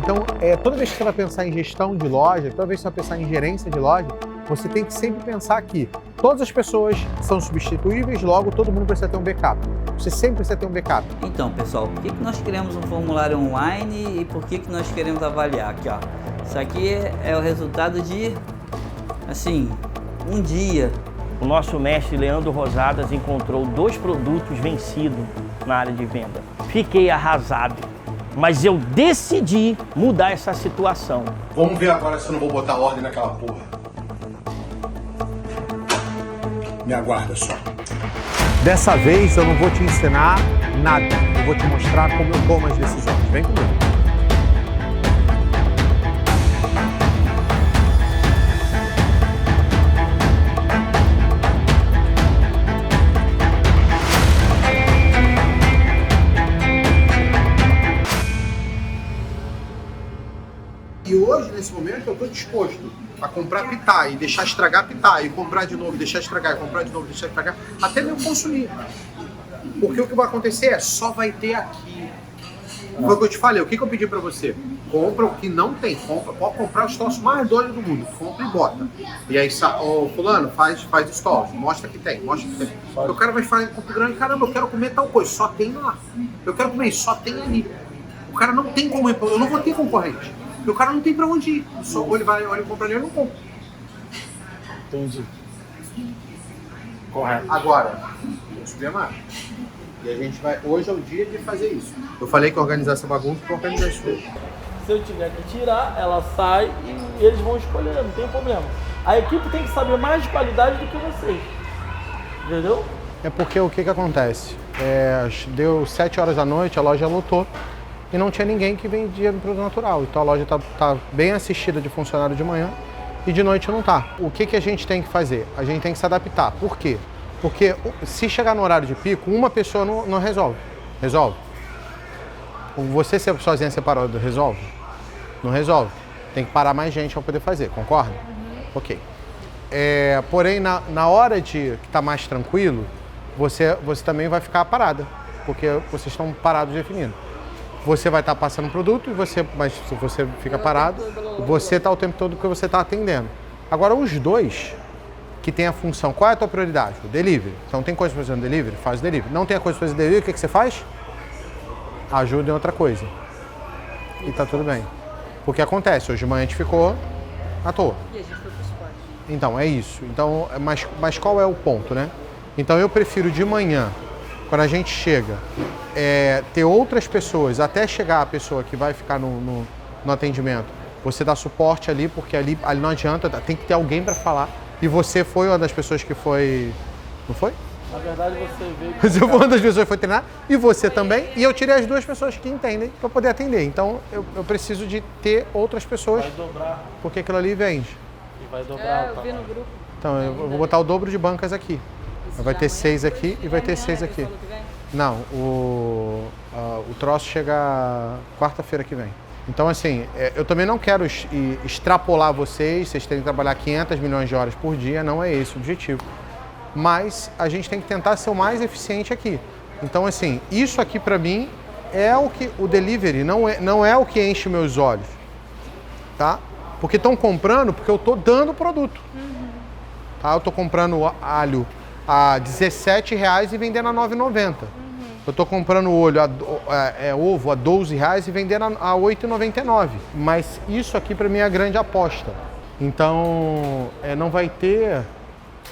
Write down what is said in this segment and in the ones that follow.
Então, toda vez que você vai pensar em gestão de loja, toda vez que você vai pensar em gerência de loja, você tem que sempre pensar que todas as pessoas são substituíveis, logo todo mundo precisa ter um backup. Você sempre precisa ter um backup. Então, pessoal, por que nós queremos um formulário online e por que nós queremos avaliar? Aqui, ó. Isso aqui é o resultado de, assim, um dia. O nosso mestre Leandro Rosadas encontrou 2 produtos vencidos na área de venda. Fiquei arrasado, mas eu decidi mudar essa situação. Vamos ver agora se eu não vou botar ordem naquela porra. Me aguarda só. Dessa vez eu não vou te ensinar nada, eu vou te mostrar como eu tomo as decisões. Vem comigo. E hoje, nesse momento, eu estou disposto a comprar pitar e deixar estragar pitar, e comprar de novo, deixar estragar, e comprar de novo, deixar estragar, até mesmo consumir. Porque o que vai acontecer é, só vai ter aqui. Foi o que eu te falei, o que eu pedi pra você? Compra o que não tem, pode comprar os troços mais doidos do mundo, compra e bota. E aí, fulano, faz stories, mostra que tem, mostra que tem. Porque o cara vai falar em Campo Grande, caramba, eu quero comer tal coisa, só tem lá. Eu quero comer isso, só tem ali. O cara não tem como, eu não vou ter concorrente. E o cara não tem pra onde ir. Só ou ele vai, ou ele compra ali, ou ele não compra. Entendi. Correto. Agora, vamos subir a marca. E a gente vai. Hoje é o dia de fazer isso. Eu falei que organizar essa bagunça para organizar isso hoje. Se eu tiver que tirar, ela sai e eles vão escolher, não tem problema. A equipe tem que saber mais de qualidade do que vocês. Entendeu? É porque o que acontece? Deu 7 horas da noite, a loja lotou. E não tinha ninguém que vendia no produto natural. Então a loja tá bem assistida de funcionário de manhã e de noite não tá. O que a gente tem que fazer? A gente tem que se adaptar. Por quê? Porque se chegar no horário de pico, uma pessoa não resolve. Resolve? Você ser sozinha separado resolve? Não resolve. Tem que parar mais gente para poder fazer, concorda? Ok. Porém, na hora que tá mais tranquilo, você também vai ficar parada, porque vocês estão parados definindo. Você vai estar passando produto, mas se você fica parado, você está o tempo todo que você está atendendo. Agora, os dois que tem a função, qual é a tua prioridade? O delivery. Então, tem coisa para fazer no delivery? Faz o delivery. Não tem a coisa para fazer no delivery, o que você faz? Ajuda em outra coisa. E tá tudo bem. Porque acontece, hoje de manhã a gente ficou à toa. E a gente foi pro esporte. Então, é isso. Então, mas qual é o ponto, né? Então, eu prefiro de manhã, quando a gente chega, ter outras pessoas, até chegar a pessoa que vai ficar no atendimento, você dá suporte ali, porque ali não adianta, tem que ter alguém para falar. E você foi uma das pessoas que foi... Não foi? Na verdade, você veio... Você foi uma das pessoas que foi treinar, e você também, e eu tirei as 2 pessoas que entendem para poder atender. Então, eu preciso de ter outras pessoas, Vai dobrar. porque aquilo ali vende. E vai dobrar. Eu vi no grupo. Então, eu vou botar o dobro de bancas aqui. Vai ter 6 aqui e vai ter 6 aqui. Não, o troço chega quarta-feira que vem. Então, assim, eu também não quero extrapolar vocês terem que trabalhar 500 milhões de horas por dia, não é esse o objetivo. Mas a gente tem que tentar ser o mais eficiente aqui. Então, assim, isso aqui pra mim é o delivery, não é o que enche meus olhos, tá? Porque estão comprando porque eu tô dando produto. Tá? Eu tô comprando alho a R$17 e vendendo a R$9,90. Eu tô comprando ovo a R$12 e vendendo a R$8,99. Mas isso aqui para mim é a grande aposta. Então, não vai ter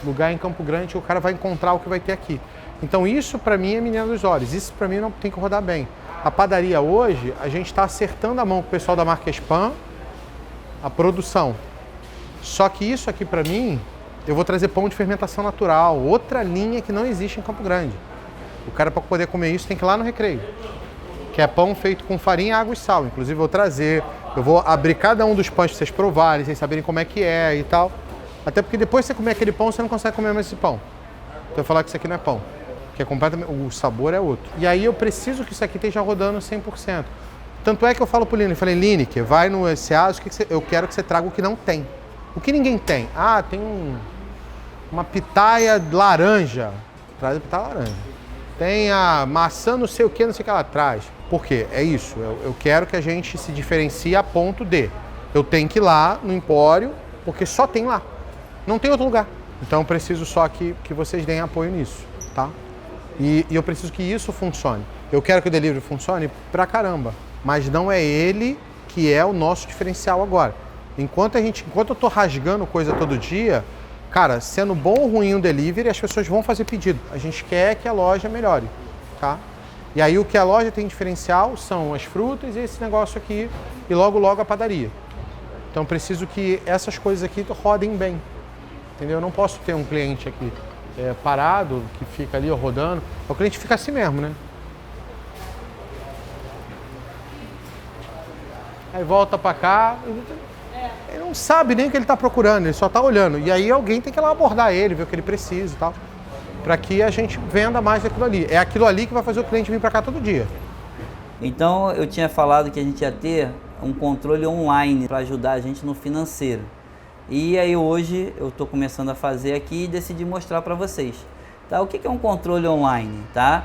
lugar em Campo Grande que o cara vai encontrar o que vai ter aqui. Então isso para mim é menina dos olhos. Isso para mim não tem que rodar bem. A padaria hoje, a gente está acertando a mão com o pessoal da marca Spam, a produção. Só que isso aqui para mim, eu vou trazer pão de fermentação natural, outra linha que não existe em Campo Grande. O cara, para poder comer isso, tem que ir lá no Recreio, que é pão feito com farinha, água e sal. Inclusive, eu vou trazer, eu vou abrir cada um dos pães para vocês provarem, vocês saberem como é que é e tal. Até porque depois que você comer aquele pão, você não consegue comer mais esse pão. Então, eu vou falar que isso aqui não é pão, que é completamente, o sabor é outro. E aí, eu preciso que isso aqui esteja rodando 100%. Tanto é que eu falo pro Lineker, eu falei, Lineker, vai no SEAS, eu quero que você traga o que não tem. O que ninguém tem? Ah, tem uma pitaia laranja. Traz a pitaia laranja. tem a maçã não sei o que lá atrás. Por quê? É isso, eu quero que a gente se diferencie a ponto de eu tenho que ir lá no empório, porque só tem lá, não tem outro lugar. Então eu preciso só que vocês deem apoio nisso, tá? E eu preciso que isso funcione. Eu quero que o delivery funcione pra caramba, mas não é ele que é o nosso diferencial agora. Enquanto eu tô rasgando coisa todo dia, cara, sendo bom ou ruim o delivery, as pessoas vão fazer pedido. A gente quer que a loja melhore, tá? E aí o que a loja tem diferencial são as frutas e esse negócio aqui, e logo a padaria. Então preciso que essas coisas aqui rodem bem, entendeu? Eu não posso ter um cliente aqui parado, que fica ali rodando. O cliente fica assim mesmo, né? Aí volta pra cá, ele não sabe nem o que ele tá procurando, ele só tá olhando. E aí alguém tem que ir lá abordar ele, ver o que ele precisa e tal, para que a gente venda mais daquilo ali. É aquilo ali que vai fazer o cliente vir para cá todo dia. Então eu tinha falado que a gente ia ter um controle online para ajudar a gente no financeiro. E aí hoje eu estou começando a fazer aqui e decidi mostrar para vocês. Tá? O que é um controle online? Tá?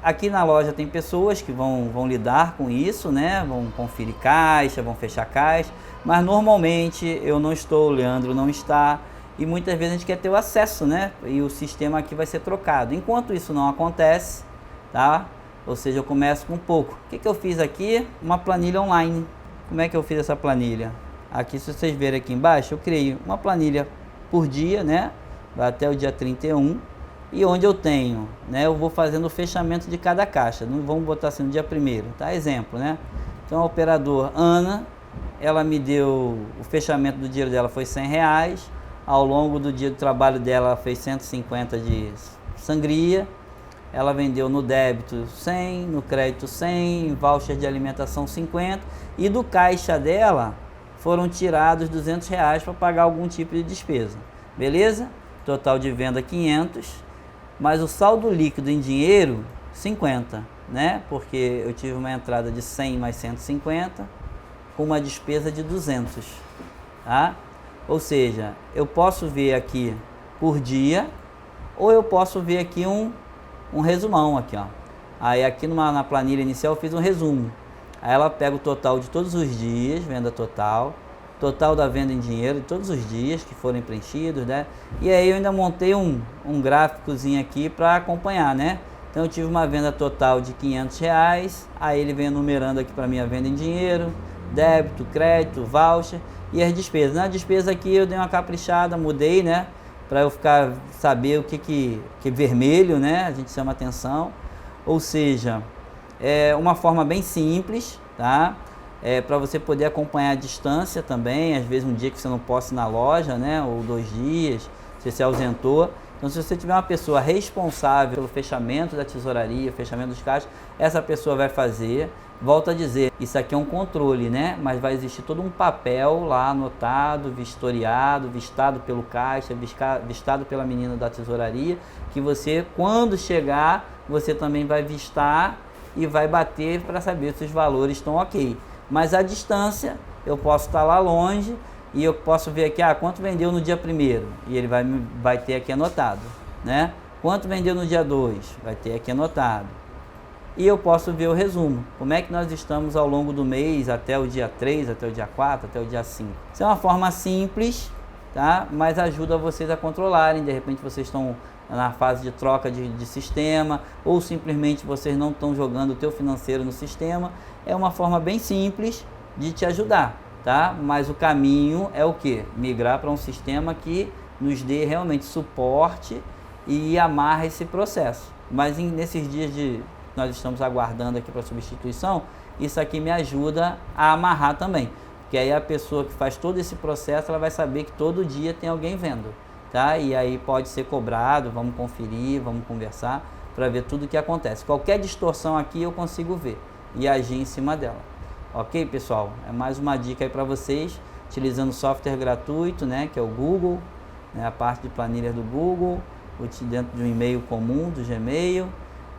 Aqui na loja tem pessoas que vão lidar com isso, né? Vão conferir caixa, vão fechar caixa, mas normalmente eu não estou, o Leandro não está. E muitas vezes a gente quer ter o acesso, né? E o sistema aqui vai ser trocado. Enquanto isso não acontece, tá? Ou seja, eu começo com pouco. O que eu fiz aqui? Uma planilha online. Como é que eu fiz essa planilha? Aqui, se vocês verem aqui embaixo, eu criei uma planilha por dia, né? Vai até o dia 31. E onde eu tenho, né? Eu vou fazendo o fechamento de cada caixa. Não vamos botar assim no dia 1º, tá? Exemplo, né? Então, a operadora Ana, ela me deu, o fechamento do dinheiro dela foi R$100. Ao longo do dia do trabalho dela, ela fez 150 de sangria. Ela vendeu no débito 100, no crédito 100, em voucher de alimentação 50. E do caixa dela foram tirados R$200 para pagar algum tipo de despesa. Beleza? Total de venda 500. Mas o saldo líquido em dinheiro 50, né? Porque eu tive uma entrada de 100 mais 150 com uma despesa de 200, tá? Ou seja, eu posso ver aqui por dia, ou eu posso ver aqui um resumão aqui, ó. Aí aqui na planilha inicial eu fiz um resumo. Aí ela pega o total de todos os dias, venda total da venda em dinheiro de todos os dias que forem preenchidos, né? E aí eu ainda montei um gráficozinho aqui para acompanhar, né? Então eu tive uma venda total de R$500, aí ele vem enumerando aqui para mim a venda em dinheiro, débito, crédito, voucher e as despesas. Na despesa aqui eu dei uma caprichada, mudei, né? Para eu saber o que vermelho, né? A gente chama atenção. Ou seja, é uma forma bem simples, tá? Para você poder acompanhar a distância também, às vezes um dia que você não possa ir na loja, né? Ou 2 dias, você se ausentou. Então, se você tiver uma pessoa responsável pelo fechamento da tesouraria, fechamento dos caixas, essa pessoa vai fazer. Volto a dizer, isso aqui é um controle, né? Mas vai existir todo um papel lá anotado, vistoriado, vistado pelo caixa, vistado pela menina da tesouraria, que você, quando chegar, você também vai vistar e vai bater para saber se os valores estão ok. Mas a distância, eu posso estar lá longe e eu posso ver aqui, quanto vendeu no dia 1º, e ele vai ter aqui anotado, né? Quanto vendeu no dia 2, vai ter aqui anotado. E eu posso ver o resumo, como é que nós estamos ao longo do mês, até o dia 3, até o dia 4, até o dia 5. Isso é uma forma simples, tá? Mas ajuda vocês a controlarem, de repente vocês estão na fase de troca de sistema, ou simplesmente vocês não estão jogando o teu financeiro no sistema. É uma forma bem simples de te ajudar, tá? Mas o caminho é o quê? Migrar para um sistema que nos dê realmente suporte e amarra esse processo. Mas nesses dias nós estamos aguardando aqui para substituição, isso aqui me ajuda a amarrar também. Porque aí a pessoa que faz todo esse processo, ela vai saber que todo dia tem alguém vendo, tá? E aí pode ser cobrado, vamos conferir, vamos conversar para ver tudo o que acontece. Qualquer distorção aqui eu consigo ver e agir em cima dela. Ok, pessoal? É mais uma dica aí para vocês, utilizando software gratuito, né? Que é o Google, né? A parte de planilhas do Google, dentro de um e-mail comum, do Gmail,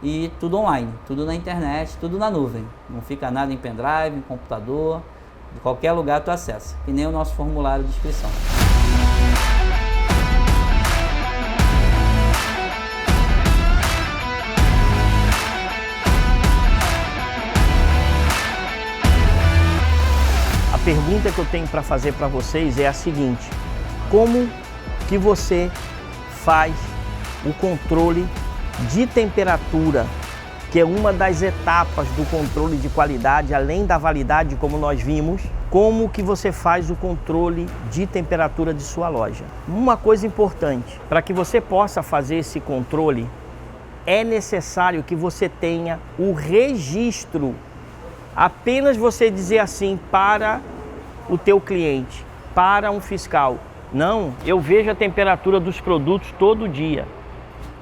e tudo online, tudo na internet, tudo na nuvem. Não fica nada em pendrive, em computador, de qualquer lugar tu acessa, e nem o nosso formulário de inscrição. pergunta que eu tenho para fazer para vocês é a seguinte: como que você faz o controle de temperatura, que é uma das etapas do controle de qualidade, além da validade, como nós vimos? Como que você faz o controle de temperatura de sua loja? Uma coisa importante, para que você possa fazer esse controle, é necessário que você tenha o registro. Apenas você dizer assim para o teu cliente, para um fiscal: não, eu vejo a temperatura dos produtos todo dia.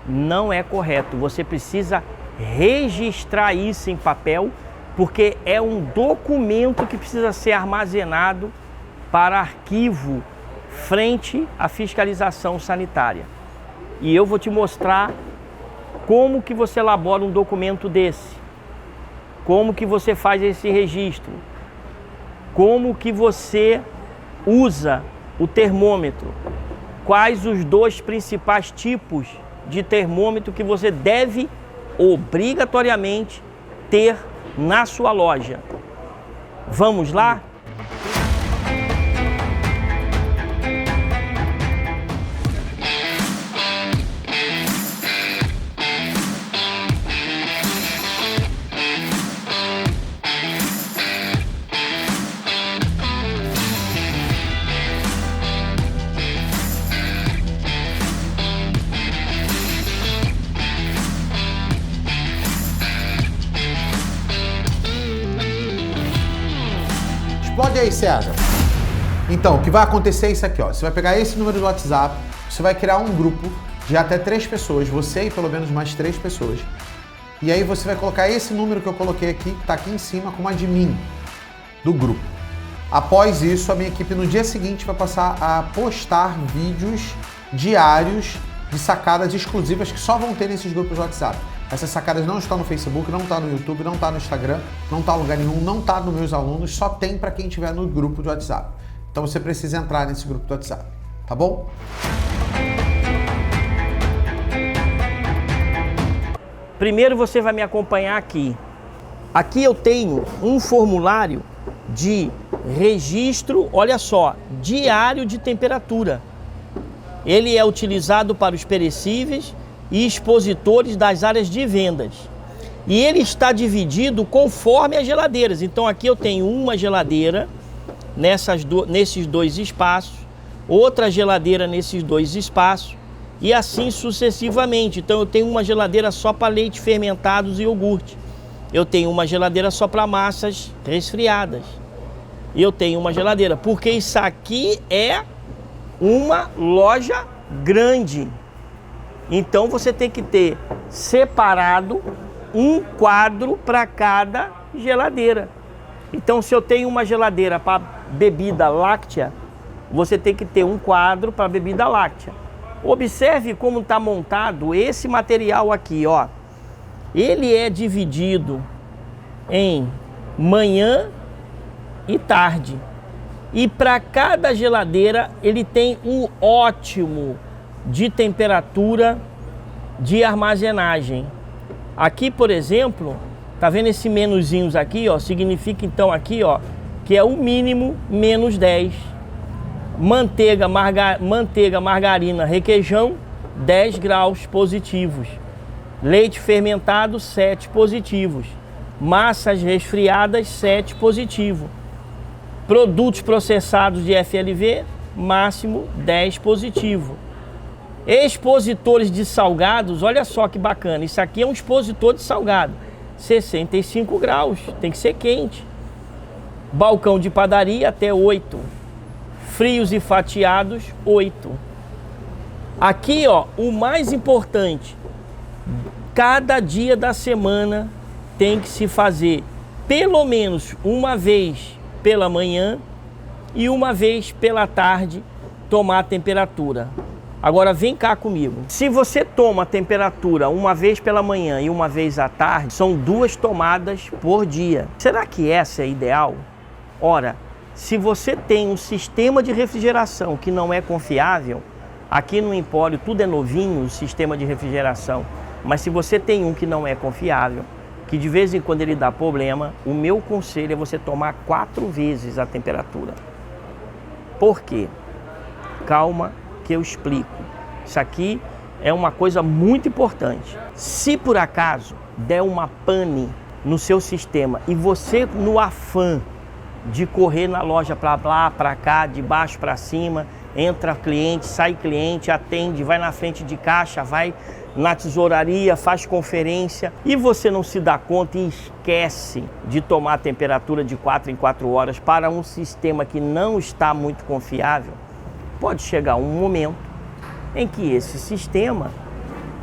Não é correto. Você precisa registrar isso em papel, porque é um documento que precisa ser armazenado para arquivo frente à fiscalização sanitária. E eu vou te mostrar como que você elabora um documento desse, como que você faz esse registro, como que você usa o termômetro, quais os 2 principais tipos de termômetro que você deve obrigatoriamente ter na sua loja. Vamos lá? Explode aí, César. Então, o que vai acontecer é isso aqui, ó. Você vai pegar esse número do WhatsApp, você vai criar um grupo de até 3 pessoas, você e pelo menos mais 3 pessoas. E aí você vai colocar esse número que eu coloquei aqui, que tá aqui em cima, como admin do grupo. Após isso, a minha equipe no dia seguinte vai passar a postar vídeos diários de sacadas exclusivas que só vão ter nesses grupos de WhatsApp. Essas sacadas não estão no Facebook, não está no YouTube, não está no Instagram, não está em lugar nenhum, não está nos meus alunos, só tem para quem estiver no grupo de WhatsApp. Então você precisa entrar nesse grupo do WhatsApp, tá bom? Primeiro você vai me acompanhar aqui. Aqui eu tenho um formulário de registro, olha só, diário de temperatura. Ele é utilizado para os perecíveis e expositores das áreas de vendas. E ele está dividido conforme as geladeiras. Então aqui eu tenho uma geladeira nesses 2 espaços, outra geladeira nesses 2 espaços e assim sucessivamente. Então eu tenho uma geladeira só para leite fermentados e iogurte. Eu tenho uma geladeira só para massas resfriadas. E eu tenho uma geladeira, porque isso aqui é uma loja grande. Então você tem que ter separado um quadro para cada geladeira. Então se eu tenho uma geladeira para bebida láctea, você tem que ter um quadro para bebida láctea. Observe como está montado esse material aqui, ó. Ele é dividido em manhã e tarde. E para cada geladeira ele tem um ótimo de temperatura de armazenagem. Aqui, por exemplo, tá vendo esse menuzinhos aqui, ó? Significa então aqui, ó, que é o mínimo -10. Manteiga, margarina, requeijão, 10 graus positivos. Leite fermentado, 7 positivos. Massas resfriadas, 7 positivo. Produtos processados de FLV, máximo 10 positivo. Expositores de salgados, olha só que bacana, isso aqui é um expositor de salgado, 65 graus, tem que ser quente. Balcão de padaria até 8. Frios e fatiados, 8. Aqui, ó, o mais importante, cada dia da semana tem que se fazer pelo menos uma vez pela manhã e uma vez pela tarde tomar a temperatura. Agora vem cá comigo. Se você toma a temperatura uma vez pela manhã e uma vez à tarde, são 2 tomadas por dia. Será que essa é ideal? Ora, se você tem um sistema de refrigeração que não é confiável, aqui no Empório tudo é novinho, o sistema de refrigeração, mas se você tem um que não é confiável, que de vez em quando ele dá problema, o meu conselho é você tomar 4 vezes a temperatura. Por quê? Calma que eu explico. Isso aqui é uma coisa muito importante. Se por acaso der uma pane no seu sistema e você, no afã de correr na loja para lá, para cá, de baixo para cima, entra cliente, sai cliente, atende, vai na frente de caixa, vai na tesouraria, faz conferência e você não se dá conta e esquece de tomar a temperatura de 4 em 4 horas para um sistema que não está muito confiável, pode chegar um momento em que esse sistema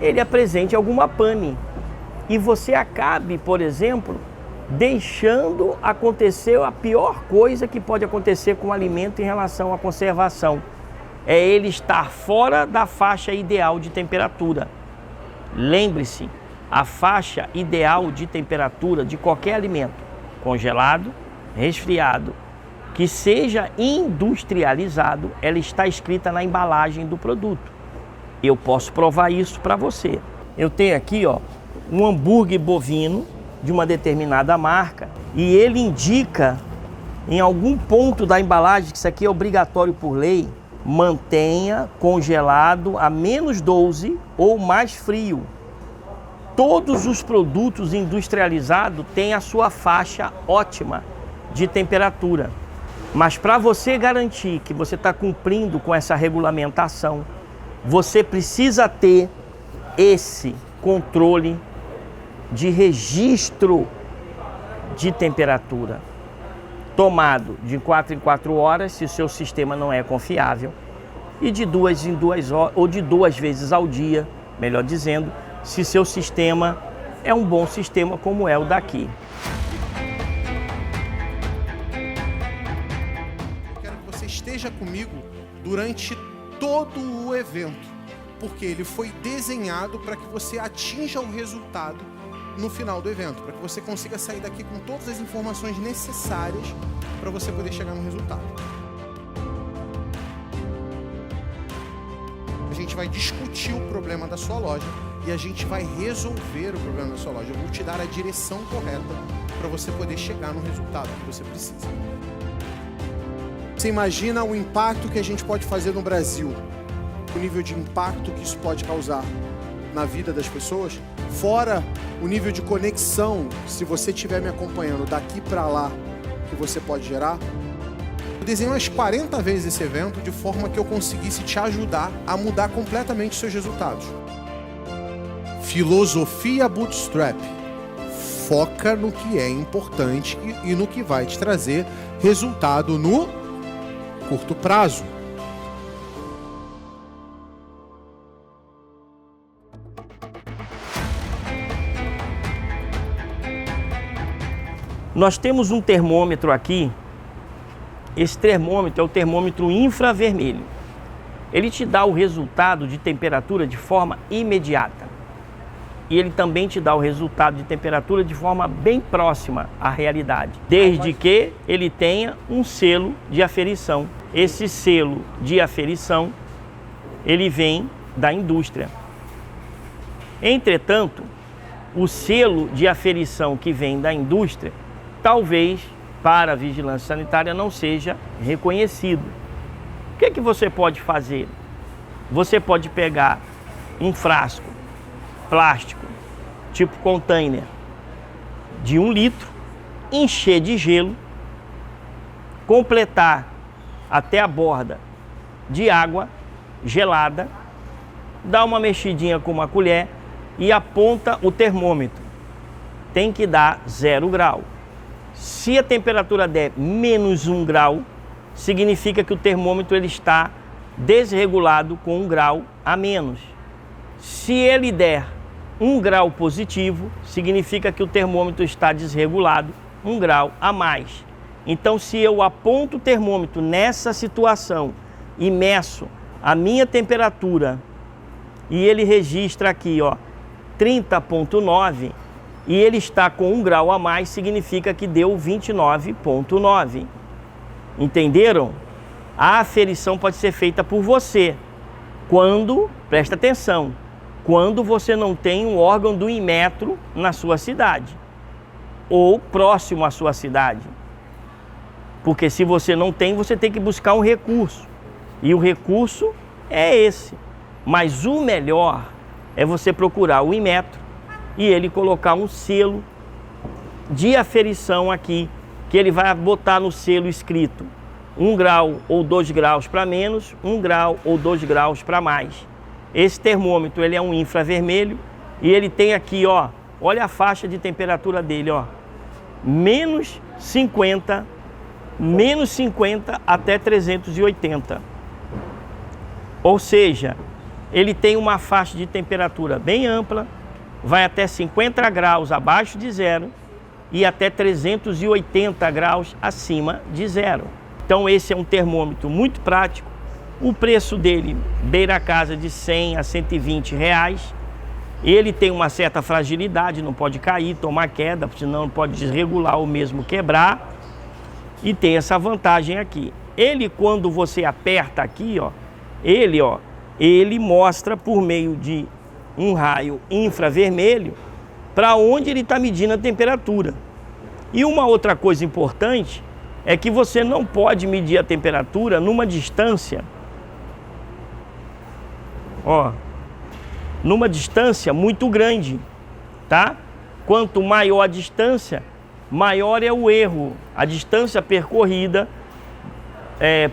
ele apresente alguma pane e você acabe, por exemplo, deixando acontecer a pior coisa que pode acontecer com o alimento em relação à conservação. É ele estar fora da faixa ideal de temperatura. Lembre-se, a faixa ideal de temperatura de qualquer alimento, congelado, resfriado, que seja industrializado, ela está escrita na embalagem do produto. Eu posso provar isso para você. Eu tenho aqui, ó, um hambúrguer bovino de uma determinada marca e ele indica em algum ponto da embalagem que isso aqui é obrigatório por lei, mantenha congelado a -12 ou mais frio. Todos os produtos industrializados têm a sua faixa ótima de temperatura. Mas para você garantir que você está cumprindo com essa regulamentação, você precisa ter esse controle de registro de temperatura tomado de 4 em 4 horas, se o seu sistema não é confiável, e de 2 em 2 horas, ou de 2 vezes ao dia, melhor dizendo, se seu sistema é um bom sistema como é o daqui. Eu quero que você esteja comigo durante todo o evento, porque ele foi desenhado para que você atinja o resultado no final do evento, para que você consiga sair daqui com todas as informações necessárias para você poder chegar no resultado. A gente vai discutir o problema da sua loja e a gente vai resolver o problema da sua loja. Eu vou te dar a direção correta para você poder chegar no resultado que você precisa. Você imagina o impacto que a gente pode fazer no Brasil, o nível de impacto que isso pode causar na vida das pessoas, fora o nível de conexão, se você estiver me acompanhando daqui para lá, que você pode gerar. Eu desenhei umas 40 vezes esse evento de forma que eu conseguisse te ajudar a mudar completamente seus resultados. Filosofia Bootstrap. Foca no que é importante e no que vai te trazer resultado no curto prazo. Nós temos um termômetro aqui. Esse termômetro é o termômetro infravermelho. Ele te dá o resultado de temperatura de forma imediata. E ele também te dá o resultado de temperatura de forma bem próxima à realidade, desde que ele tenha um selo de aferição. Esse selo de aferição, ele vem da indústria. Entretanto, o selo de aferição que vem da indústria, talvez para a vigilância sanitária não seja reconhecido. O que é que você pode fazer? Você pode pegar um frasco plástico, tipo container, de 1 litro, encher de gelo, completar até a borda de água gelada, dá uma mexidinha com uma colher e aponta o termômetro. Tem que dar 0 grau. Se a temperatura der -1 grau, significa que o termômetro ele está desregulado com 1 grau a menos. Se ele der 1 grau positivo, significa que o termômetro está desregulado 1 grau a mais. Então, se eu aponto o termômetro nessa situação e meço a minha temperatura e ele registra aqui, ó, 30,9, e ele está com 1 grau a mais, significa que deu 29,9. Entenderam? A aferição pode ser feita por você quando, presta atenção, quando você não tem um órgão do Inmetro na sua cidade. ou próximo à sua cidade. Porque se você não tem, você tem que buscar um recurso. E o recurso é esse. Mas o melhor é você procurar o Inmetro e ele colocar um selo de aferição aqui, que ele vai botar no selo escrito 1 grau ou 2 graus para menos, 1 grau ou 2 graus para mais. Esse termômetro, ele é um infravermelho e ele tem aqui, ó, olha a faixa de temperatura dele, ó, menos 50 até 380. Ou seja, ele tem uma faixa de temperatura bem ampla, vai até 50 graus abaixo de zero e até 380 graus acima de zero. Então esse é um termômetro muito prático. O preço dele beira a casa de 100 a 120 reais. Ele tem uma certa fragilidade, não pode cair, tomar queda, senão pode desregular ou mesmo quebrar. E tem essa vantagem aqui. Ele, quando você aperta aqui, ó, ele mostra por meio de um raio infravermelho para onde ele está medindo a temperatura. E uma outra coisa importante é que você não pode medir a temperatura numa distância, ó, numa distância muito grande, tá? Quanto maior a distância, maior é o erro. A distância percorrida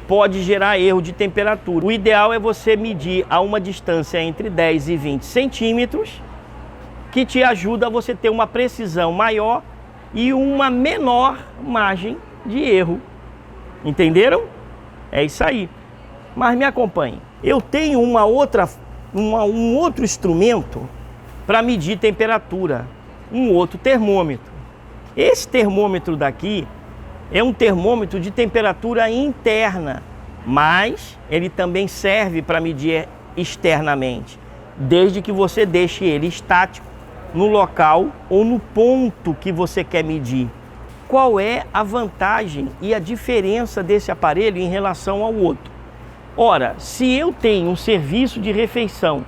pode gerar erro de temperatura. O ideal é você medir a uma distância entre 10 e 20 centímetros, que te ajuda a você ter uma precisão maior e uma menor margem de erro. Entenderam? É isso aí. Mas me acompanhe. Eu tenho um outro instrumento para medir temperatura, um outro termômetro. Esse termômetro daqui é um termômetro de temperatura interna, mas ele também serve para medir externamente, desde que você deixe ele estático no local ou no ponto que você quer medir. Qual é a vantagem e a diferença desse aparelho em relação ao outro? Ora, se eu tenho um serviço de refeição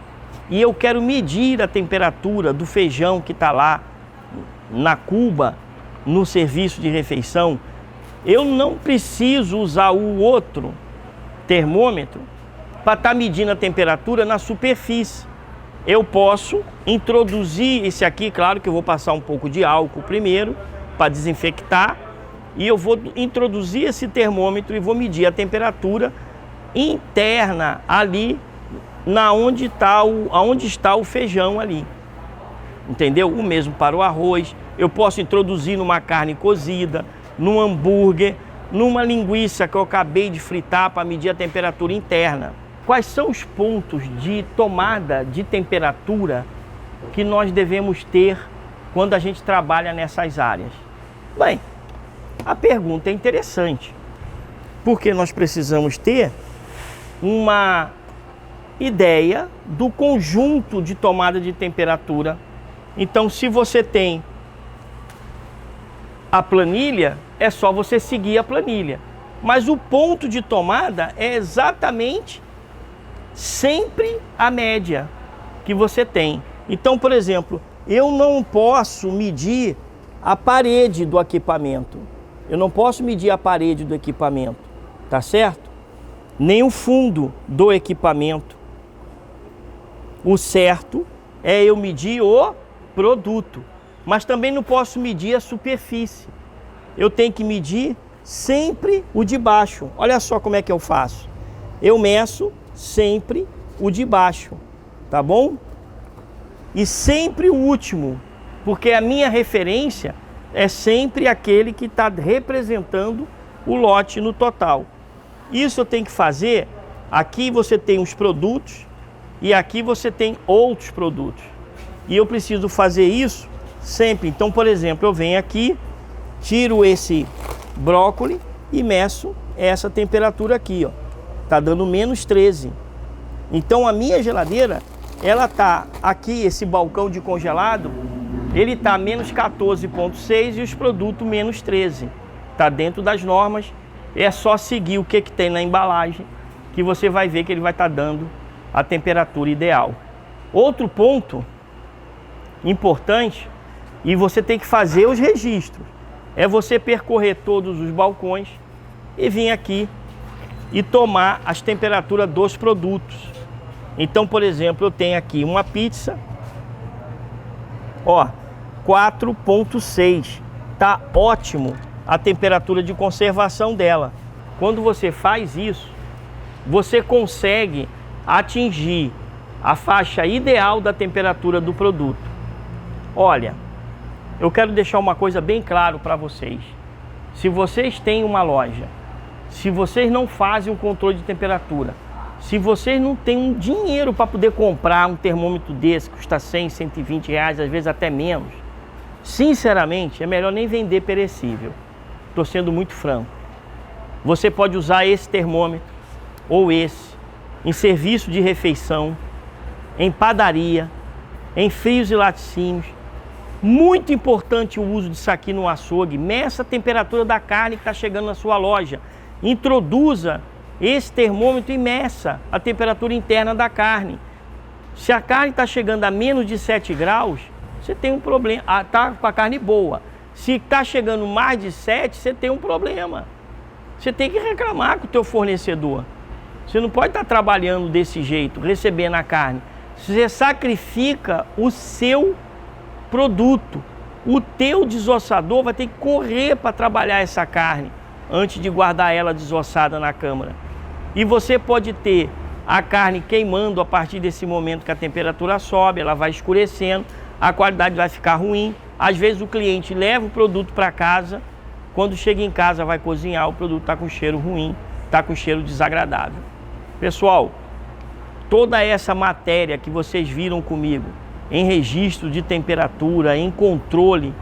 e eu quero medir a temperatura do feijão que está lá na cuba, no serviço de refeição, eu não preciso usar o outro termômetro para estar medindo a temperatura na superfície. Eu posso introduzir esse aqui, claro que eu vou passar um pouco de álcool primeiro para desinfectar, e eu vou introduzir esse termômetro e vou medir a temperatura interna ali aonde está o feijão ali. Entendeu? O mesmo para o arroz. Eu posso introduzir numa carne cozida, num hambúrguer, numa linguiça que eu acabei de fritar para medir a temperatura interna. Quais são os pontos de tomada de temperatura que nós devemos ter quando a gente trabalha nessas áreas? Bem, a pergunta é interessante, porque nós precisamos ter uma ideia do conjunto de tomada de temperatura. Então, se você tem a planilha, é só você seguir a planilha. Mas o ponto de tomada é exatamente sempre a média que você tem. Então, por exemplo, eu não posso medir a parede do equipamento. Eu não posso medir a parede do equipamento, tá certo? Nem o fundo do equipamento. O certo é eu medir o produto, mas também não posso medir a superfície. Eu tenho que medir sempre o de baixo. Olha só como é que eu faço. Eu meço sempre o de baixo, tá bom? E sempre o último, porque a minha referência é sempre aquele que está representando o lote no total. Isso eu tenho que fazer. Aqui você tem os produtos e aqui você tem outros produtos. E eu preciso fazer isso sempre. Então, por exemplo, eu venho aqui, tiro esse brócolis e meço essa temperatura aqui, ó. Tá dando menos 13. Então a minha geladeira, ela tá aqui, esse balcão de congelado, ele tá menos 14,6 e os produtos menos 13. Tá dentro das normas. É só seguir o que tem na embalagem que você vai ver que ele vai estar dando a temperatura ideal. Outro ponto importante e você tem que fazer os registros. É você percorrer todos os balcões e vir aqui e tomar as temperaturas dos produtos. Então, por exemplo, eu tenho aqui uma pizza, ó, 4,6. Tá ótimo a temperatura de conservação dela. Quando você faz isso, você consegue atingir a faixa ideal da temperatura do produto. Olha, eu quero deixar uma coisa bem claro para vocês. Se vocês têm uma loja, se vocês não fazem um controle de temperatura, se vocês não têm um dinheiro para poder comprar um termômetro desse, que custa 100, 120 reais, às vezes até menos, sinceramente, é melhor nem vender perecível. Estou sendo muito franco. Você pode usar esse termômetro ou esse em serviço de refeição, em padaria, em frios e laticínios. Muito importante o uso disso aqui no açougue. Meça a temperatura da carne que está chegando na sua loja. Introduza esse termômetro e meça a temperatura interna da carne. Se a carne está chegando a menos de 7 graus, você tem um problema. Está com a carne boa. Se está chegando mais de 7, você tem um problema. Você tem que reclamar com o teu fornecedor. Você não pode estar trabalhando desse jeito, recebendo a carne. Você sacrifica o seu produto. O teu desossador vai ter que correr para trabalhar essa carne antes de guardar ela desossada na câmara. E você pode ter a carne queimando a partir desse momento que a temperatura sobe, ela vai escurecendo, a qualidade vai ficar ruim. Às vezes o cliente leva o produto para casa, quando chega em casa vai cozinhar, o produto está com cheiro ruim, está com cheiro desagradável. Pessoal, toda essa matéria que vocês viram comigo, em registro de temperatura, em controle,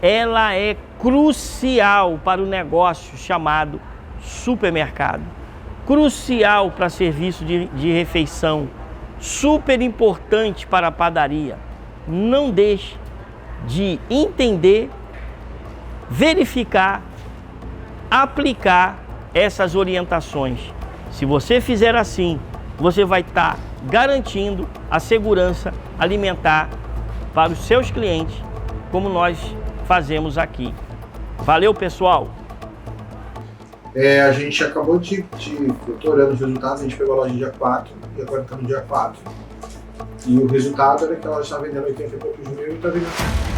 ela é crucial para o negócio chamado supermercado. Crucial para serviço de refeição, super importante para a padaria. Não deixe de entender, verificar, aplicar essas orientações. Se você fizer assim, você vai estar garantindo a segurança alimentar para os seus clientes, como nós fazemos aqui. Valeu, pessoal! A gente acabou eu tô olhando os resultados, a gente pegou a loja dia 4 e agora está no dia 4. E o resultado era que ela está vendendo 80 e poucos mil e está vendendo